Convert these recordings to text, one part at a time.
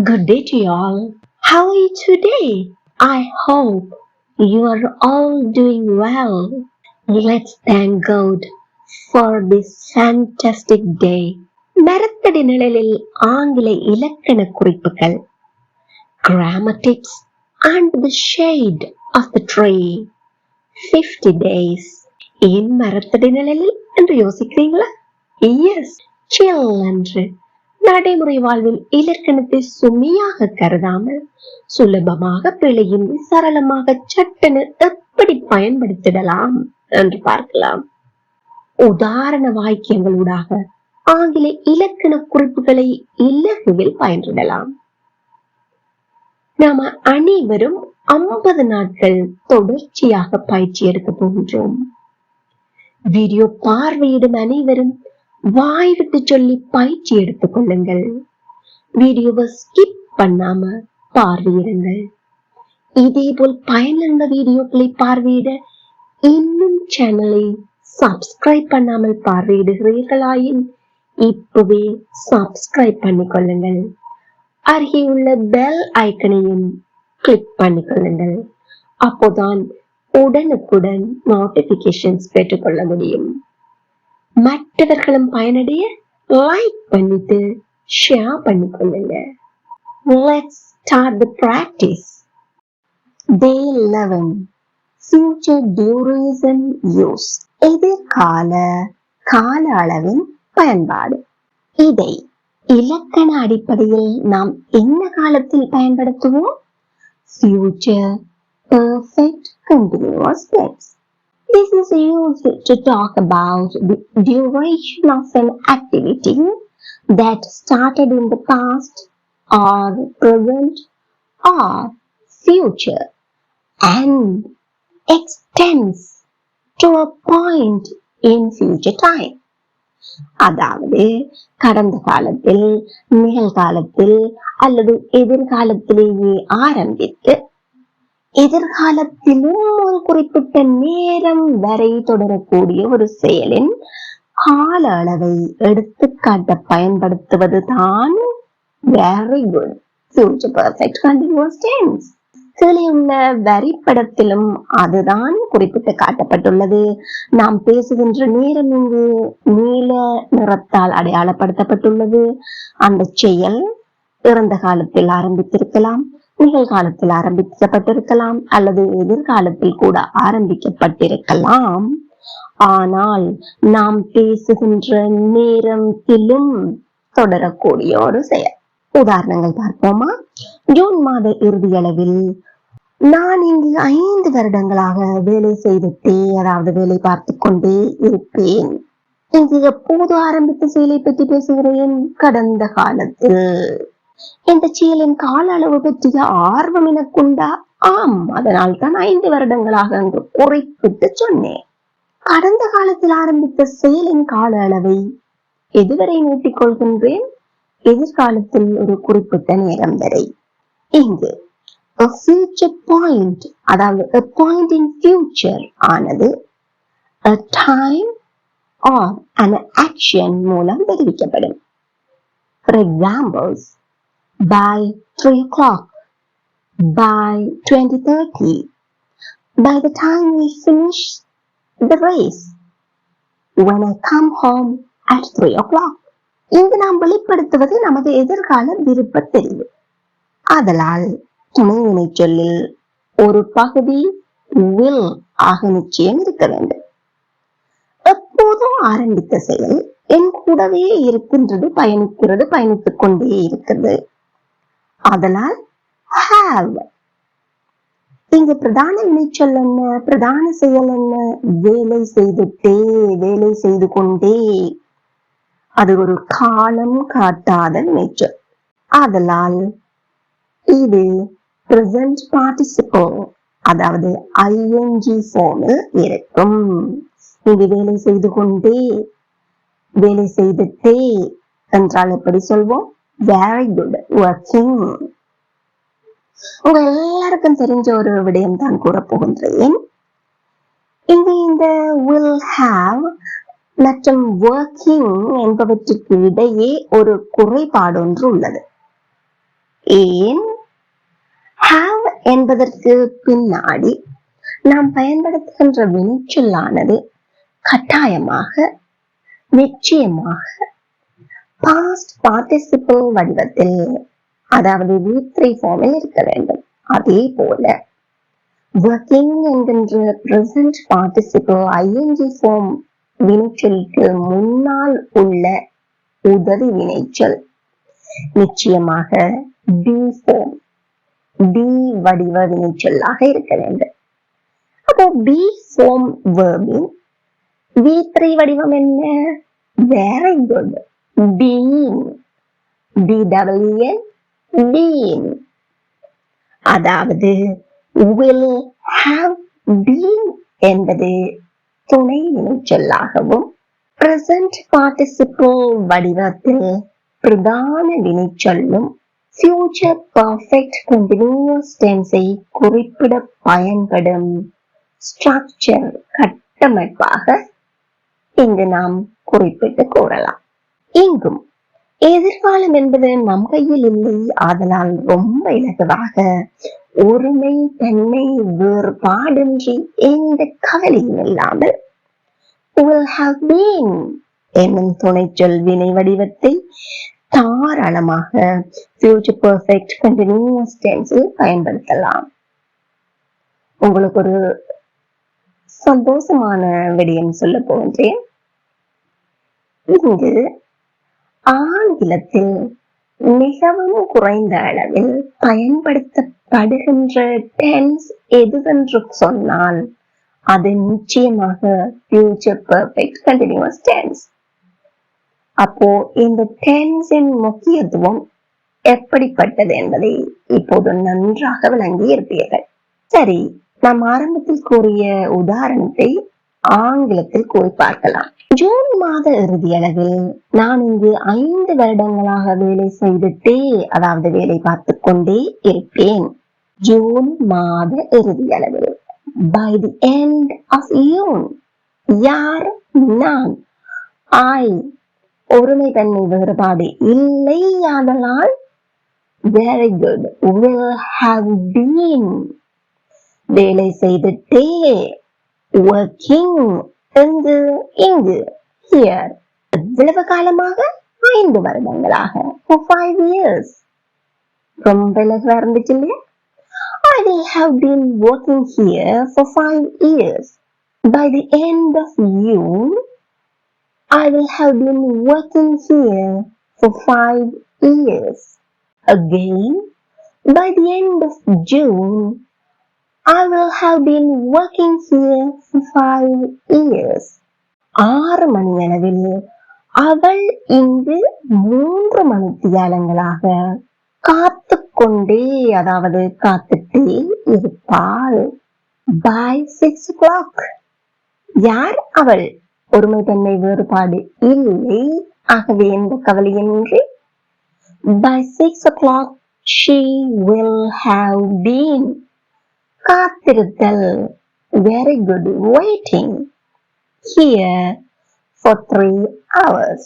Good day to you all. How are you today? I hope you are all doing well. Let's thank God for this fantastic day. மரத்தடி நிழலில் ஆங்கில இலக்கண குறிப்புகள், grammar tips and the shade of the tree. 50 days. ஏன் மரத்தடி நிழலில் என்று யோசிக்கிறீங்களா? Yes, chill என்று நடைமுறை வாழ்வில் இலக்கணத்தை சுமையாக கருதாமல் சுலபமாக பிழையின்றி சரளமாக சட்டென எப்படி பயன்படுத்திடலாம் என்று பார்க்கலாம். உதாரண வாக்கியங்களூடாக ஆங்கில இலக்கண குறிப்புகளை இலகுவில் பயன்படலாம். நாம அனைவரும் 50 நாட்கள் தொடர்ச்சியாக பயிற்சி எடுக்க போகின்றோம். வீடியோ பார்வையிடும் அனைவரும் வாய் விட்டு சொல்லி பயிற்சி எடுத்துக் கொள்ளுங்கள். வீடியோவை ஸ்கிப் பண்ணாம பார்வையிடுங்கள். இதேபோல் பயனுள்ள வீடியோக்களை பார்வையிட இன்னும் சேனலை சப்ஸ்கிரைப் பண்ணாமல் பார்வையிடுகிறீர்களாயின் இப்பவே சப்ஸ்கிரைப் பண்ணிக்கொள்ளுங்கள். அருகே உள்ள பெல் ஐக்கனையும் கிளிக் பண்ணிக்கொள்ளுங்கள். அப்போதான் உடனுக்குடன் நோட்டிபிகேஷன்ஸ் பெற்றுக்கொள்ள முடியும். மற்றவர்களும் பயனடைய லைக் பண்ணிட்டு ஷேர் பண்ணிக்கொள்ளுங்க. Let's start the practice. Day 11. Future duration use. எதிர்கால கால அளவின் பயன்பாடு. இதை இலக்கண அடிப்படையில் நாம் என்ன காலத்தில் பயன்படுத்துவோம்? Future perfect continuous tense. This is used to talk about the duration of an activity that started in the past or present or future and extends to a point in future time. அதாவது கடந்த காலத்தில், நிகழ்காலத்தில் அல்லது எதிர்காலத்திலேயே ஆரம்பித்து எதிர்காலத்திலும் ஒரு குறிப்பிட்ட நேரம் வரை தொடரக்கூடிய ஒரு செயலின் கால அளவை எடுத்துக்காட்ட பயன்படுத்துவது தான் very good future perfect continuous tense. கீழே உள்ள வரிப்படத்திலும் அதுதான் குறிப்பிட்டு காட்டப்பட்டுள்ளது. நாம் பேசுகின்ற நேரம் இங்கு நீல நிறத்தால் அடையாளப்படுத்தப்பட்டுள்ளது. அந்த செயல் இறந்த காலத்தில் ஆரம்பித்திருக்கலாம், நிகழ்காலத்தில் ஆரம்பிக்கப்பட்டிருக்கலாம் அல்லது எதிர்காலத்தில் கூட ஆரம்பிக்கப்பட்டிருக்கலாம். ஆனால் நாம் பேசுகின்ற நேரத்திலும் தொடரக்கூடிய ஒரு செயல். உதாரணங்கள் பார்ப்போமா? ஜூன் மாத இறுதியளவில் நான் இங்கு 5 வருடங்களாக வேலை செய்துட்டே, அதாவது வேலை பார்த்து கொண்டே இருப்பேன். இங்கு எப்போது ஆரம்பித்த செயலை பற்றி பேசுகிறேன்? கடந்த காலத்தில். இந்த செயலின் கால அளவு பற்றிய ஆர்வம் எனக்குண்டா? ஆம், அதனால் தான் 5 வருடங்களாக அங்கு குறிப்பிட்டு சொன்னேன். கடந்த காலத்தில் ஆரம்பித்த செயலின் கால அளவை எதுவரை நீட்டிக் கொள்கின்றேன்? எதிர்காலத்தில் ஒரு குறிப்பிட்ட நேரம் வரை. இங்கு a future point, அதாவது a point in future ஆனது a time or an action மூலம் தெரிவிக்கப்படும். For examples, by 3 o'clock, by 2030, by the time we finish the race, when I come home at 3 o'clock. இங்கு நாம் வெளிப்படுத்துவது நமது எதிர்கால விருப்ப தெரிவு. அதனால் துணை வினை சொல்லில் ஒரு பகுதி will ஆக நிச்சயம் இருக்க வேண்டும். எப்போதும் ஆரம்பித்த செயல் என் கூடவே இருக்கின்றது, பயணிக்கிறது, பயணித்துக் கொண்டே இருக்கிறது. அதனால் have. இங்கு பிரதான வினைச்சொல் என்ன? பிரதான செயல் என்ன? வேலை செய்துட்டே, வேலை செய்து கொண்டே. அது ஒரு காலம் காட்டாத வினைச்சொல். ஆதலால் இது present participle, அதாவது ing ஃபார்மில் இருக்கும். இது வேலை செய்து கொண்டே, வேலை செய்துட்டே என்றால் எப்படி சொல்வோம்? very good working. உங்க எல்லாருக்கும் தெரிஞ்ச ஒரு விடயம் தான் கூற போகின்றேன். இங்கு இந்த will have மற்றும் working என்பவற்றுக்கு இடையே ஒரு குறைபாடு ஒன்று உள்ளது. ஏன்? have என்பதற்கு பின்னாடி நாம் பயன்படுத்துகின்ற வினைச்சொல்லானது கட்டாயமாக, நிச்சயமாக past participle வடிவத்தில், அதாவது V3 ஃபார்மில் இருக்க வேண்டும். அதே போல working என்கின்ற present participle ing ஃபார்ம் வினைச்சொல்லுக்கு முன்னால் உள்ள உதவி வினைச்சொல் நிச்சயமாக be ஃபார்ம், be வடிவ வினைச்சொல்லாக இருக்க வேண்டும். அப்போ be ஃபார்ம் verb-இன் V3 வடிவம் என்ன? Very good. Been. B-E-E-N. Been. அதாவது will have been என்பது துணை வினைச்சொல்லாகவும், present participle வடிவத்தில் பிரதான வினைச்சொல்லும் future perfect continuous tense-ஐ குறிப்பிட பயன்படும் structure கட்டமைப்பாக இங்கு நாம் குறிப்பிட்டு கூறலாம். இங்கும் எதிர்காலம் என்பது நம் கையில் இல்லை, ஆதலால் ரொம்ப இலகுவாக ஒருமை தன்மை வேறுபாடின்றி எந்த கவலையும் இல்லாமல் will have been என்னும் துணைச்சொல் வினை வடிவத்தை தாராளமாக future perfect continuous tense-இல் பயன்படுத்தலாம். உங்களுக்கு ஒரு சந்தோஷமான விடயம் சொல்ல போகின்றேன். இங்கு ஆங்கிலத்தில் மிகவும் குறைந்த அளவில் பயன்படுத்தப்படுகின்ற டென்ஸ் எதுவென்று சொன்னால் அது நிச்சயமாக future perfect continuous tense. அப்போ இந்த டென்ஸின் முக்கியத்துவம் எப்படிப்பட்டது என்பதை இப்போது நன்றாக விளங்கி இருப்பீர்கள். சரி, நாம் ஆரம்பத்தில் கூறிய உதாரணத்தை ஆங்கிலத்தில் கூறி பார்க்கலாம். ஜூன் மாத இறுதி அளவில் நான் இங்கு 5 வருடங்களாக வேலை செய்துட்டே, அதாவது வேலை பார்த்து கொண்டே இருப்பேன். ஜூன் மாத இறுதி அளவில், by the end of June. யார்? நான். I. ஒருமை தன்மை வேறுபாடு இல்லை, ஆதலால் very good. will have been. வேலை செய்துட்டே, working இங்கு here. எவ்வளவு காலமாக? 5 வருடங்களாக, for 5 years. ரொம்ப இலகுவா இருந்துச்சு இல்லையா? I will have been working here for 5 years. By the end of June, I will have been working here for 5 years. Again, by the end of June, I will have been working here for 5 years. 6 மணி அளவில் அவள் இங்கு 3 மணித்தியாலங்களாக காத்துக்கொண்டே, அதாவது காத்துட்டே இருப்பாள். By 6 o'clock. யார்? அவள். ஒருமை தன்மை வேறுபாடு இல்லை, ஆகவே எந்த கவலையின்றி by 6 o'clock she will have been. காத்திருத்தல். Very good. Waiting here for 3 hours.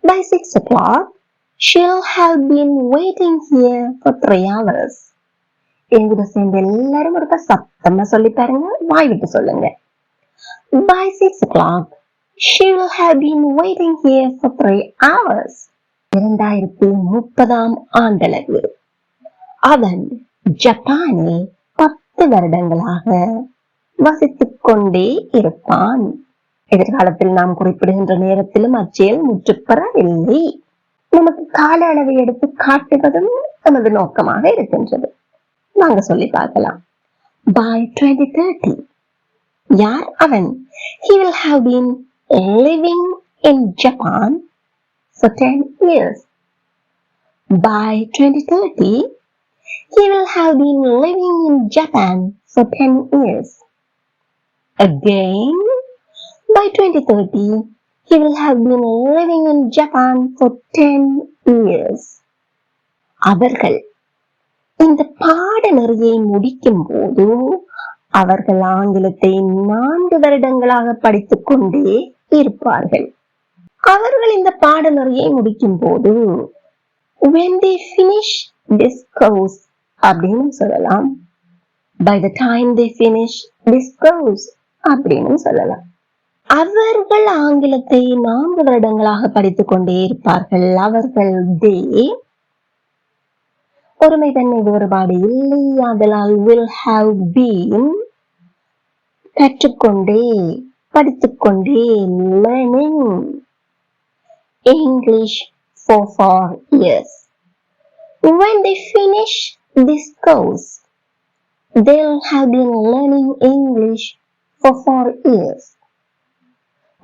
By 6 o'clock she'll have been waiting here for 3 hours. என்கிட்ட சேர்ந்து எல்லாரும் ஒருக்கா சத்தமா சொல்லி பாருங்க, வாய் விட்டு சொல்லுங்க. By 6 o'clock she will have been waiting here for 3 hours. 2030 ஆண்டளவில் அவன் ஜப்பானில் 10 வருடங்களாக வசித்துக் கொண்டே இருப்பான். எதிர்காலத்தில் நாம் குறிப்பிடுகின்ற நேரத்திலும் அச்செயல் முற்றுப்பெறவில்லை. நமக்கு கால அளவை எடுத்து காட்டுவதும் நமது நோக்கமாக இருக்கின்றது. நாங்க சொல்லி பார்க்கலாம். By 2030. யார்? அவன். He will have been living in Japan for 10 years. By 2030, he will have been living in Japan for 10 years. Again, by 2030, he will have been living in Japan for 10 years. அவர்கள் இந்த பாடநெறியை முடிக்கும் போது அவர்கள் ஆங்கிலத்தை 4 வருடங்களாக படித்துக் கொண்டே இருப்பார்கள். அவர்கள் இந்த பாடநெறியை முடிக்கும் போது when they finish discourse அப்படின்னு சொல்லலாம். By the time they finish discourse அப்படின்னு சொல்லலாம். அவர்கள் ஆங்கிலத்தை 4 வருடங்களாக படித்துக் கொண்டே இருப்பார்கள். அவர்கள் they ஒருமை தன்மை வேறுபாடு இல்லை, அதனால் will have been கற்றுக்கொண்டே படித்துக்கொண்டே learning English for 4 years. When they finish this course, they'll have been learning English for 4 years.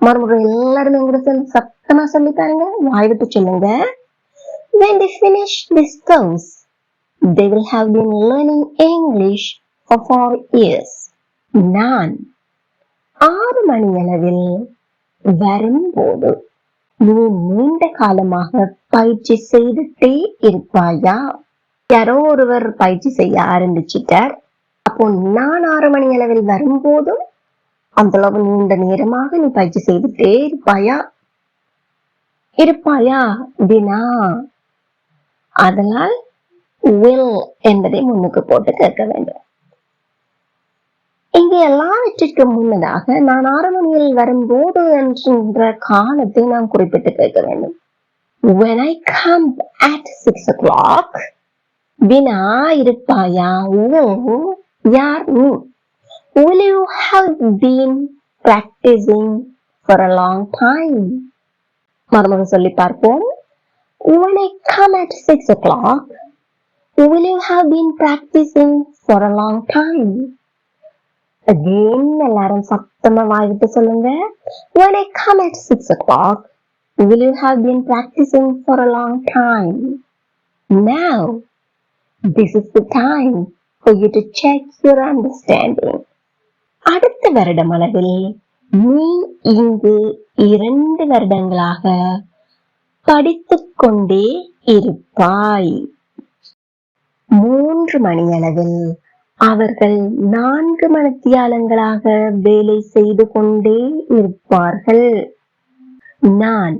மறுமுறை எல்லாரும் எங்கூட சத்தமா சொல்லி பாருங்க, வாய் விட்டு சொல்லுங்க. When they finish this course, they will have been learning English for 4 years. நான் 6 மணியளவில் வரும்போது நீ நீண்ட காலமாக பயிற்சி செய்துட்டே இருப்பாயா? யாரோ ஒருவர் பயிற்சி செய்ய ஆரம்பிச்சிட்டார். அப்போ நான் 6 மணி அளவில் வரும்போதும் அந்த அளவு நீண்ட நேரமாக நீ பயிற்சி செய்துட்டே இருப்பாயா வினா. அதனால் will என்பதை முன்னுக்கு போட்டு கேட்க வேண்டும். இங்கே எல்லாவற்றிற்கு முன்னதாக நான் 6 மணியில் வரும்போது என்ற காலத்தை நாம் குறிப்பிட்டு கேட்க வேண்டும். When I come at 6 o'clock, வினா இருப்பாயா? will யார் நீ? Will you have been practicing for a long time? மறுமுறை சொல்லி பார்ப்போம். When I come at 6 o'clock, will you have been practicing for a long time? Again, எல்லாரும் சத்தமா வாய் விட்டு சொல்லுங்க. When I come at 6 o'clock, will you have been practicing for a long time? Now, this is the time for you to check your understanding. அடுத்த வருடம் அளவில் நீ இங்கு 2 வருடங்களாக படித்துக் கொண்டே இருப்பாய். 3 மணி அளவில் அவர்கள் 4 மணித்தியாலங்களாக வேலை செய்து கொண்டே இருப்பார்கள். நான்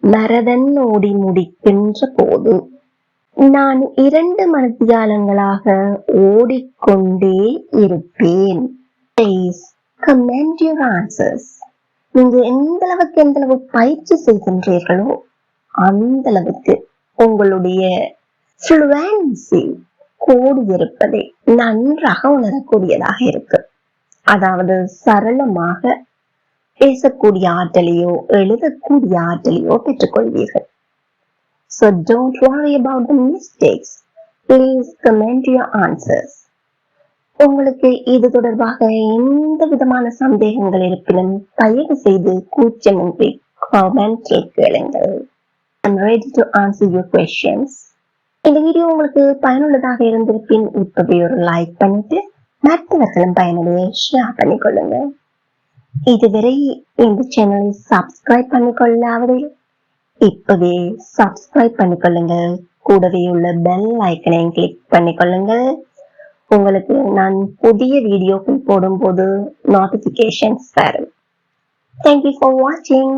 மரதன் ஓடி முடிக்கின்ற போது நான் 2 மணித்தியாலங்களாக ஓடிக்கொண்டே இருப்பேன். Please comment your answers. நீங்க எந்த அளவு பயிற்சி செய்கின்றீர்களோ அந்த அளவுக்கு உங்களுடைய fluency கூடியிருப்பதை நன்றாக உணரக்கூடியதாக இருக்கு. அதாவது சரளமாக பேசக்கூடிய ஆற்றலையோ எழுதக்கூடிய ஆற்றலையோ பெற்றுக்கொள்வீர்கள். So don't worry about the mistakes. Please comment your answers. உங்களுக்கு இது தொடர்பாக எந்த விதமான சந்தேகங்கள் இருப்பினும் தயவு செய்து கூச்சமின்றி கமெண்டில் கேளுங்கள். I'm ready to answer your questions. இந்த வீடியோ உங்களுக்கு பயனுள்ளதாக இருந்திருப்பின் இப்பவே ஒரு லைக் பண்ணிட்டு மற்றவர்களும் பயனடைய ஷேர் பண்ணிக்கொள்ளுங்க. இதுவரை இந்த சேனலை சப்ஸ்கிரைப் பண்ணிக்கொள்ளாதவர்கள் இப்பவே சப்ஸ்கிரைப் பண்ணிக்கொள்ளுங்கள். கூடவே உள்ள பெல் ஐக்கனையும் கிளிக் பண்ணிக்கொள்ளுங்கள். உங்களுக்கு நான் புதிய வீடியோக்கள் போடும்போது நோட்டிபிகேஷன்ஸ் வரும். Thank you for watching.